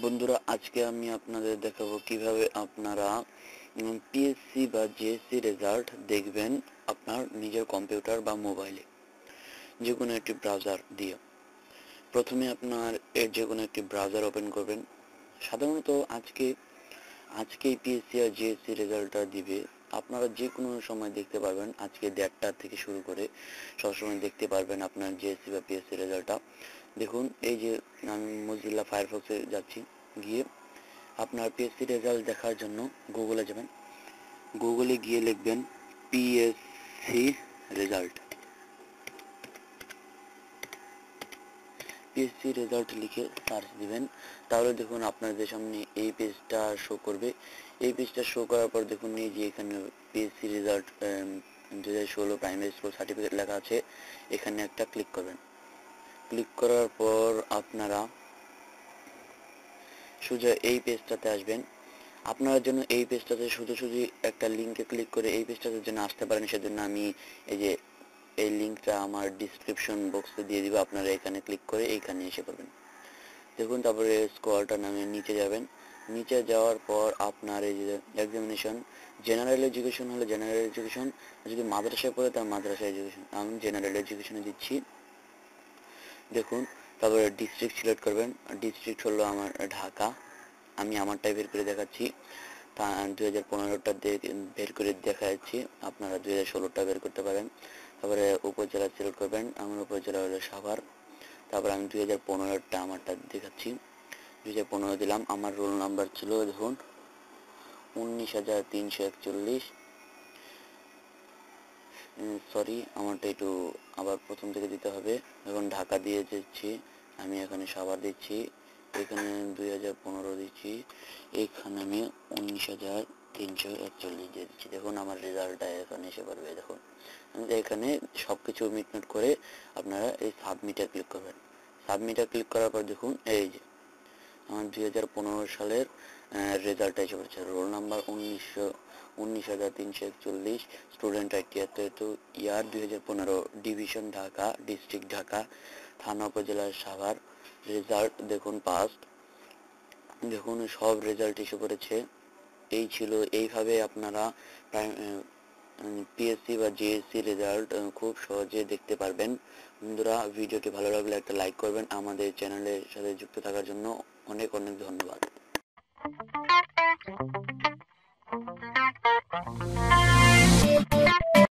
বন্ধুরা, আজকে আমি আপনাদের দেখাবো কিভাবে আপনারা পিএসসি বা জেএসসি রেজাল্ট দেখবেন আপনার নিজের কম্পিউটার বা মোবাইলে, যে কোনো একটি ব্রাউজার দিয়ে। প্রথমে আপনার যে কোনো একটি ব্রাউজার ওপেন করবেন। সাধারণত আজকে পিএসসি আর জেএসসি রেজাল্টটা দিবে, আপনারা যে কোনো সময় দেখতে পারবেন। আজকে 1:30 থেকে শুরু করে সবসময় দেখতে পারবেন আপনার জেএসসি বা পিএসসি রেজাল্টটা। দেখুন, এই যে আমি মজিলা ফায়ারফক্সে যাচ্ছি, গিয়ে আপনার পিএসসি রেজাল্ট দেখার জন্য গুগলে যাবেন। গুগলে গিয়ে লিখবেন পিএসসি রেজাল্ট। পিএসসি রেজাল্ট লিখে সার্চ দিবেন, তাহলে দেখুন আপনাদের সামনে এই পেজটা শো করবে। এই পেজটা শো করার পর দেখুন, এই যে এখানে PSC result 2016 primary school certificate লেখা আছে, এখানে একটা ক্লিক করবেন। ক্লিক করার পর আপনারা সোজা এই পেজটাতে আসবেন। আপনার জন্য এই পেজটাতে শুধু একটা লিঙ্কে ক্লিক করে এই পেজটাতে যেন আসতে পারেন, সেজন্য আমি এই যে এই লিঙ্কটা আমার ডিসক্রিপশন বক্সে দিয়ে দিব। আপনারা এখানে ক্লিক করে এইখানে এসে পড়বেন। দেখুন, তারপরে স্ক্রলটা নামিয়ে নিচে যাবেন। নিচে যাওয়ার পর আপনার এই যে এক্সামিনেশন, জেনারেল এডুকেশন হলে জেনারেল এডুকেশন, যদি মাদ্রাসায় পড়ে তার মাদ্রাসা এডুকেশন। আমি জেনারেল এডুকেশনে দিচ্ছি। দেখুন, তারপরে ডিস্ট্রিক্ট সিলেক্ট করবেন। ডিস্ট্রিক্ট হলো আমার ঢাকা। আমি আমারটাই বের করে দেখাচ্ছি। 2015টা বের করে দেখাচ্ছি, আপনারা 2016টা বের করতে পারেন। তারপরে উপজেলা সিলেক্ট করবেন। আমার উপজেলা হলো সাভার। তারপরে আমি 2015টা আমারটা দেখাচ্ছি। 2015 দিলাম। আমার রোল নাম্বার ছিল, দেখুন, 19,341। সরি, আমারটা একটু আবার প্রথম থেকে দিতে হবে। এখন ঢাকা দিয়ে দিচ্ছি, আমি এখানে সাভার দিচ্ছি, এখানে 2015 দিচ্ছি, এখানে আমি 19,341 দিয়ে দিচ্ছি। দেখুন, আমার রেজাল্টটা এখানে এসে পড়বে। দেখুন, আমি এখানে সবকিছু মিটমাট করে আপনারা এই সাবমিটে ক্লিক করবেন। সাবমিটে ক্লিক করার পর দেখুন, এই যে আমার 2015 সালের রেজাল্ট এসে পড়েছে। রোল নাম্বার 19,341, স্টুডেন্ট আইডি এত, ইয়ার 2015, ডিভিশন ঢাকা, ডিস্ট্রিক্ট ঢাকা, থানা উপজেলা সাভার। রেজাল্ট দেখুন, পাস্ট। দেখুন, সব রেজাল্ট এসে পড়েছে। এই ছিল, এইভাবে আপনারা পিএসসি বা জিএসসি রেজাল্ট খুব সহজে দেখতে পারবেন। বন্ধুরা, ভিডিওটি ভালো লাগলে একটা লাইক করবেন। আমাদের চ্যানেলের সাথে যুক্ত থাকার জন্য অনেক অনেক ধন্যবাদ।